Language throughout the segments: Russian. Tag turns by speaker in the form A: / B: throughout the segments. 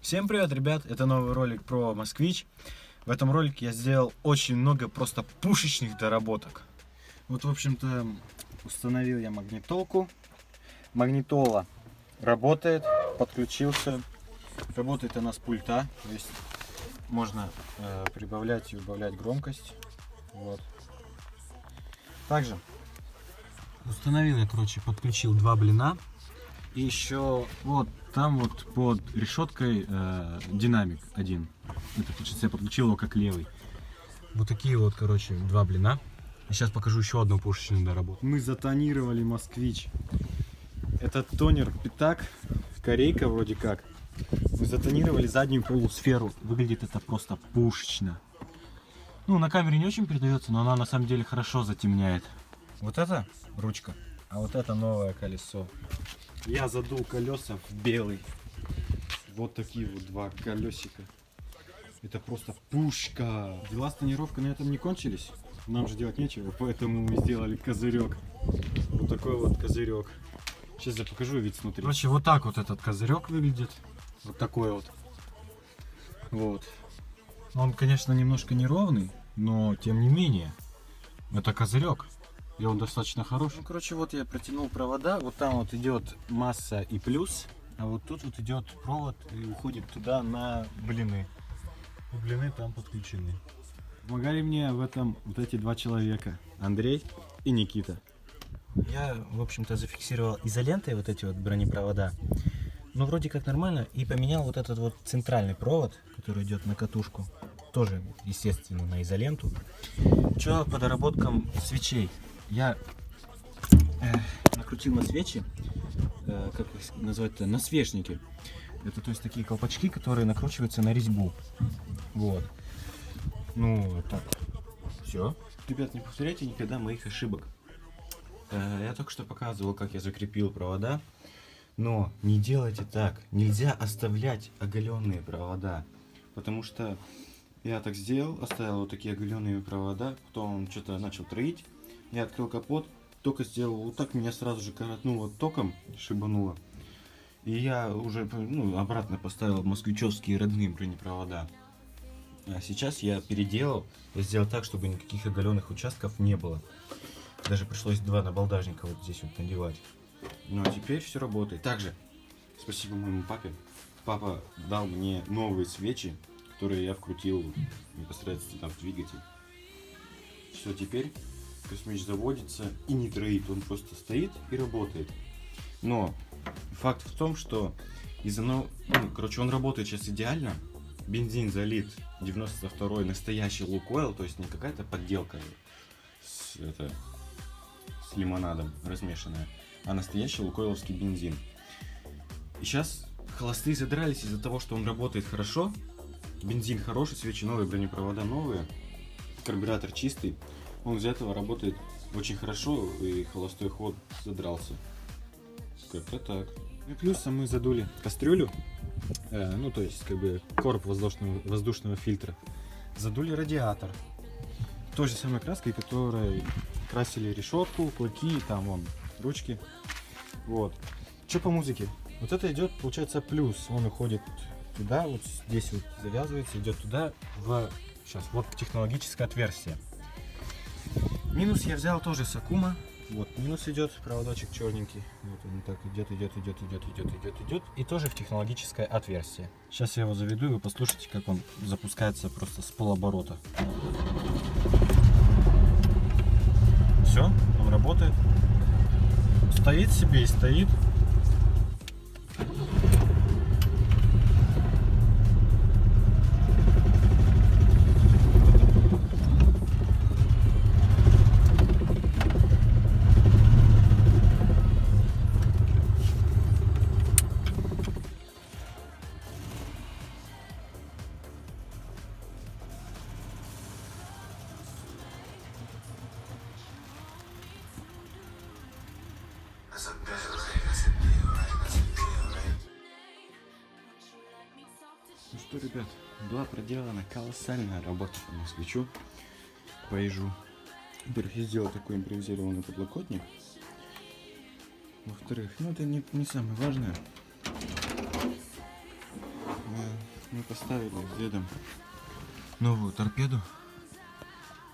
A: Всем привет, ребят! Это новый ролик про Москвич. В этом ролике я сделал очень много просто пушечных доработок. Вот, в общем-то, установил я магнитолку. Магнитола работает, подключился. Работает она с пульта, то есть можно прибавлять и убавлять громкость. Вот. Также установил я, подключил два блина. И еще вот там вот под решеткой динамик один. Это я подключил его как левый. Вот такие вот, два блина. И сейчас покажу еще одну пушечную доработку. Мы затонировали Москвич. Это тонер Питак, корейка вроде как. Мы затонировали заднюю полусферу. Выглядит это просто пушечно. Ну, на камере не очень передается, но она на самом деле хорошо затемняет. Вот это ручка, а вот это новое колесо. Я задул колеса в белый. Вот такие вот два колесика. Это просто пушка. Дела с тонировкой на этом не кончились. Нам же делать нечего, поэтому мы сделали козырек. Вот такой вот козырек. Сейчас я покажу вид снутри. Вот так вот этот козырек выглядит. Вот такой вот. Вот. Он, конечно, немножко неровный, но тем не менее. Это козырек. И он достаточно хороший. Ну, вот я протянул провода. Вот там вот идет масса и плюс. А вот тут вот идет провод и уходит туда на блины. И блины там подключены. Помогали мне в этом вот эти два человека. Андрей и Никита. Я, в общем-то, зафиксировал изолентой вот эти вот бронепровода. Ну, вроде как нормально. И поменял вот этот вот центральный провод, который идет на катушку. Тоже, естественно, на изоленту. Что по доработкам свечей? Я накрутил на свечи, как их назвать-то, насвечники. Это то есть такие колпачки, которые накручиваются на резьбу. Вот. Ну, так. Все. Ребят, не повторяйте никогда моих ошибок. Я только что показывал, как я закрепил провода. Но не делайте так. Нельзя оставлять оголенные провода. Потому что я так сделал, оставил вот такие оголенные провода. Потом он что-то начал троить. Я открыл капот, только сделал вот так, меня сразу же коротнуло током, шибануло. И я уже обратно поставил москвичевские родные бронепровода. А сейчас я переделал, я сделал так, чтобы никаких оголенных участков не было. Даже пришлось два набалдажника вот здесь вот надевать. Ну а теперь все работает. Также спасибо моему папе. Папа дал мне новые свечи, которые я вкрутил непосредственно в двигатель. Все, теперь Космич заводится и не троит, он просто стоит и работает. Но факт в том, что он работает сейчас идеально. Бензин залит 92-й настоящий Лукойл, то есть не какая-то подделка с лимонадом размешанная, а настоящий лукойловский бензин. И сейчас холостые задрались из-за того, что он работает хорошо. Бензин хороший, свечи новые, бронепровода новые, карбюратор чистый. Он из-за этого работает очень хорошо, и холостой ход задрался. Как-то так. И плюсом мы задули кастрюлю, то есть короб воздушного фильтра. Задули радиатор. Той же самой краской, которой красили решетку, клыки, там вон ручки. Вот. Что по музыке? Вот это идет, получается, плюс. Он уходит туда, вот здесь вот завязывается, идет туда, вот технологическое отверстие. Минус я взял тоже с Акума. Вот минус идет, проводочек черненький. Вот он так идет. И тоже в технологическое отверстие. Сейчас я его заведу, и вы послушайте, как он запускается просто с полоборота. Все, он работает. Стоит себе и стоит. Ну что, ребят, была проделана колоссальная работа по москвичу, по ежу. Во-первых, я сделал такой импровизированный подлокотник.
B: Во-вторых, ну это не самое важное. Мы поставили с дедом новую торпеду.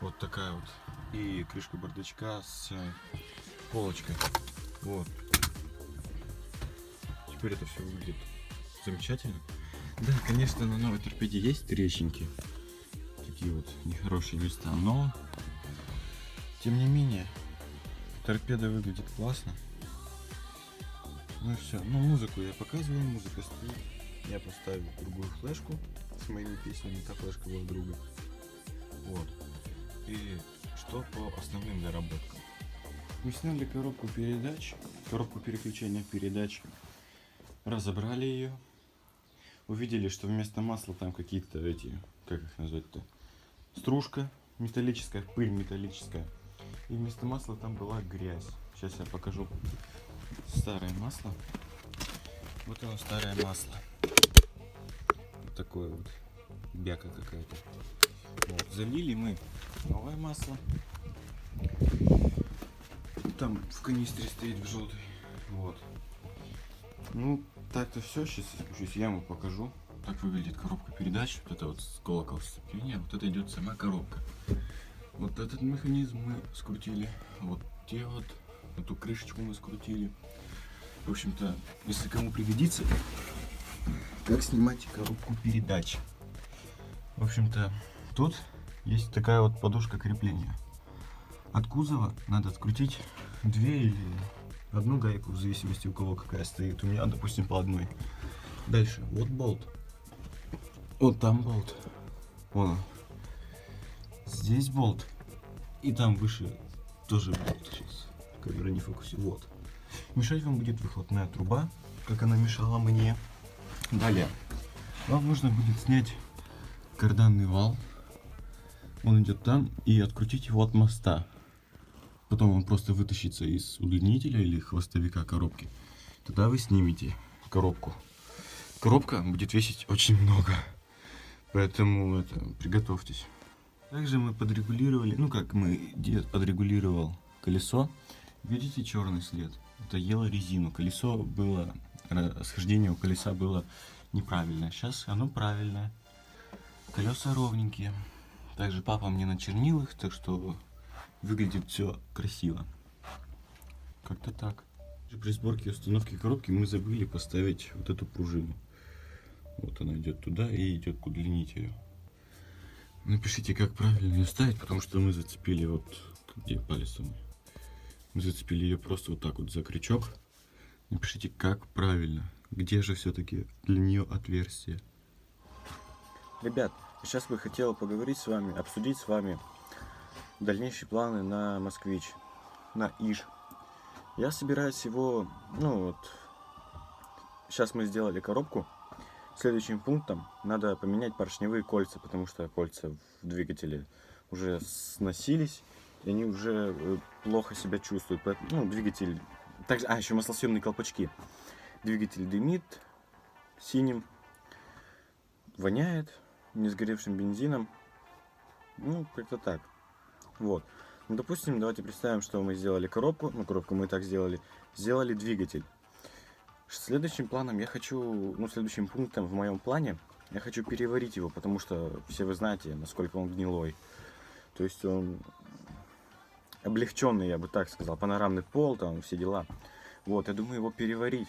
B: Вот такая вот. И крышка бардачка с полочкой. Вот. Теперь это все выглядит замечательно. Да, конечно, на новой торпеде есть трещинки. Такие вот нехорошие места. Но, тем не менее, торпеда выглядит классно. Ну и все. Ну, музыку я показывал, музыка стоит. Я поставил другую флешку с моими песнями. Та флешка была друга. Вот. И что по основным доработкам? Мы сняли коробку передач, коробку переключения передач. Разобрали ее. Увидели, что вместо масла там какие-то эти, как их назвать-то, стружка металлическая, пыль металлическая. И вместо масла там была грязь. Сейчас я покажу старое масло. Вот оно, старое масло. Вот такое вот, бяка какая-то. Вот, залили мы новое масло. Там в канистре стоит в желтой. Вот. Ну, так-то все. Сейчас я спущусь в яму, покажу. Так выглядит коробка передач. Вот это вот колокол сцепления. Вот это идет сама коробка. Вот этот механизм мы скрутили. Вот те вот. Эту крышечку мы скрутили. В общем-то, если кому пригодится, как снимать коробку передач. В общем-то, тут есть такая вот подушка крепления. От кузова надо открутить 2 или 1 гайку, в зависимости у кого какая стоит. У меня, допустим, по 1. Дальше, вот болт. Вот там болт. Вон он. Здесь болт. И там выше тоже болт. Сейчас камера не фокусирует. Вот. Мешать вам будет выхлопная труба, как она мешала мне. Далее. Вам нужно будет снять карданный вал. Он идет там, и открутить его от моста. Потом он просто вытащится из удлинителя или хвостовика коробки. Тогда вы снимете коробку. Коробка будет весить очень много. Поэтому приготовьтесь. Также мы подрегулировали, дед подрегулировал колесо. Видите черный след? Это ело резину. Колесо было, схождение у колеса было неправильное. Сейчас оно правильное. Колеса ровненькие. Также папа мне начернил их, так что выглядит все красиво. Как-то так. При сборке и установке коробки мы забыли поставить вот эту пружину. Вот она идет туда и идет к удлинителю. Напишите, как правильно ее ставить, потому что мы зацепили вот где палец мой. Мы зацепили ее просто вот так вот за крючок. Напишите, как правильно. Где же все-таки для нее отверстие. Ребят, сейчас бы хотел поговорить с вами, обсудить с вами дальнейшие планы на Москвич, на Иж. Я собираюсь его, сейчас мы сделали коробку. Следующим пунктом надо поменять поршневые кольца, потому что кольца в двигателе уже сносились, и они уже плохо себя чувствуют. Двигатель... Также, еще маслосъемные колпачки. Двигатель дымит синим, воняет не сгоревшим бензином. Как-то так. Вот. Допустим, давайте представим, что мы сделали коробку. Коробку мы и так сделали. Сделали двигатель. Следующим планом я хочу, следующим пунктом в моем плане, я хочу переварить его, потому что все вы знаете, насколько он гнилой. То есть он облегченный, я бы так сказал, панорамный пол, там все дела. Вот, я думаю его переварить.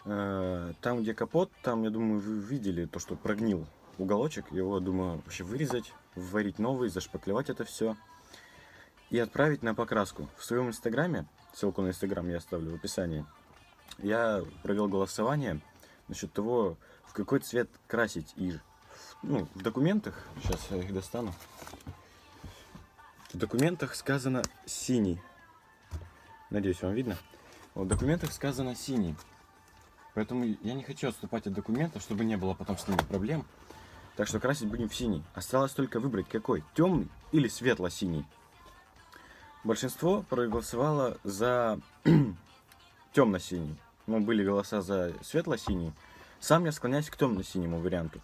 B: Там, где капот, там, я думаю, вы видели то, что прогнил уголочек. Его, думаю, вообще вырезать, вварить новый, зашпаклевать это все и отправить на покраску. В своем инстаграме, ссылку на инстаграм я оставлю в описании, я провел голосование насчет того, в какой цвет красить Иж. В документах, сейчас я их достану, в документах сказано синий. Надеюсь, вам видно. В документах сказано синий. Поэтому я не хочу отступать от документов, чтобы не было потом с ними проблем. Так что красить будем в синий. Осталось только выбрать какой, темный или светло-синий. Большинство проголосовало за темно-синий. Были голоса за светло-синий. Сам я склоняюсь к темно-синему варианту.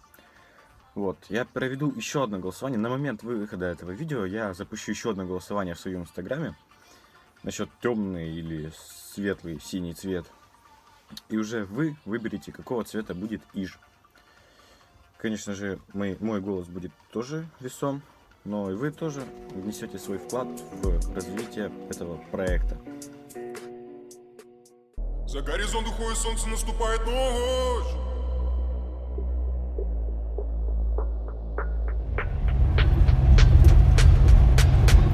B: Вот, я проведу еще одно голосование. На момент выхода этого видео я запущу еще одно голосование в своем инстаграме. насчет темный или светлый синий цвет. И уже вы выберете, какого цвета будет иж. Конечно же, мой голос будет тоже весом, но и вы тоже внесете свой вклад в развитие этого проекта.
C: За горизонт уходит солнце, наступает ночь.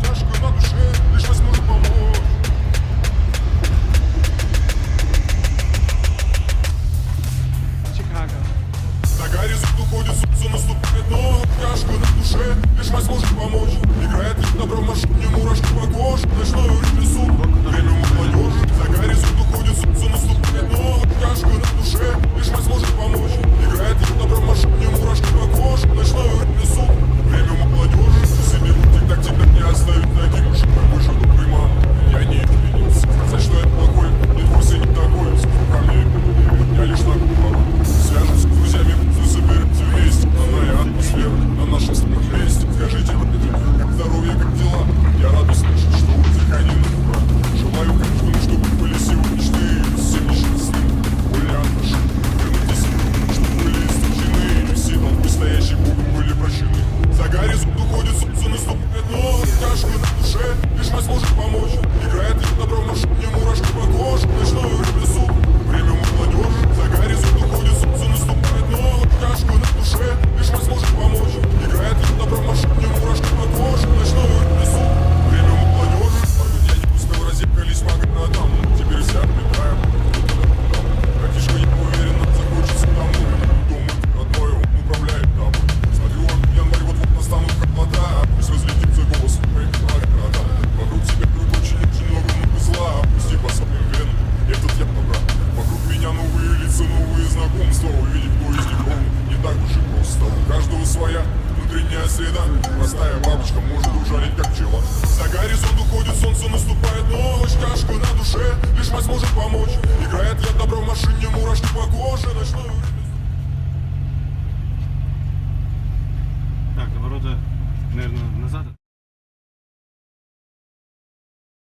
C: Тяжко на душе, лишь вас может помочь.
D: Chicago.
C: За горизонт уходит солнце, наступает ночь. Тяжко на душе, лишь вас может помочь. Играет лишь добро в машине, мурашки по коже. Ночной ритм несут, время молодежи. За горизонт уходит солнце, наступает ночь. Тяжко на душе, лишь вас может помочь. Играет лишь добро в машине, мурашки по коже. Ночной ритм несут, время молодежи. Себе так тебя не оставить таким же, какой же добрый мам. Я не изменился, сказать, что это плохой. Нет, вовсе не такой, с руками. Я лишь так могу. Свяжемся с друзьями, соберемся вместе. Новая атмосфера на нашем старом месте. Скажите, как здоровье, как дела? Я рад услышать, что вы заходили на ура. Желаю кайфуну, чтобы были сегодняшние все несчастные. Были отношения, вернутесь, чтобы были истощены. И все долги стоящие Богом были прощены. За горизонт уходит солнце, наступает ночь. Тяжко на душе, лишь вас может помочь. Играет лишь добро в машине, мурашки по коже. Ночной время суд, время молодежи. За горизонт уходит солнце, наступает ночь. Тяжко на душе, лишь вас может помочь. Играет лишь добро в машине, мурашки по коже. Ночной время суд, время молодежи. Порой я не успел разъехались по городам. Теперь вся отметаем. Братишка не уверенно захочется домой. Думает, родной он управляет тобой. Смотрю, январь вот-вот настанут холода. Пусть разлетится голос моих города. Вокруг тебя очень много зла. Пусти по своим венам, этот я побрал. Вокруг меня новые лица, новые знакомства. Увидеть, кто из них он, не так уж и просто. У каждого своя внутренняя среда. Простая бабочка может ужалить, как пчела. За горизонт уходит солнце, наступает ночь. Тяжко на душе, лишь вас может помочь. Играет я добро в машине, мурашки по коже. Ночной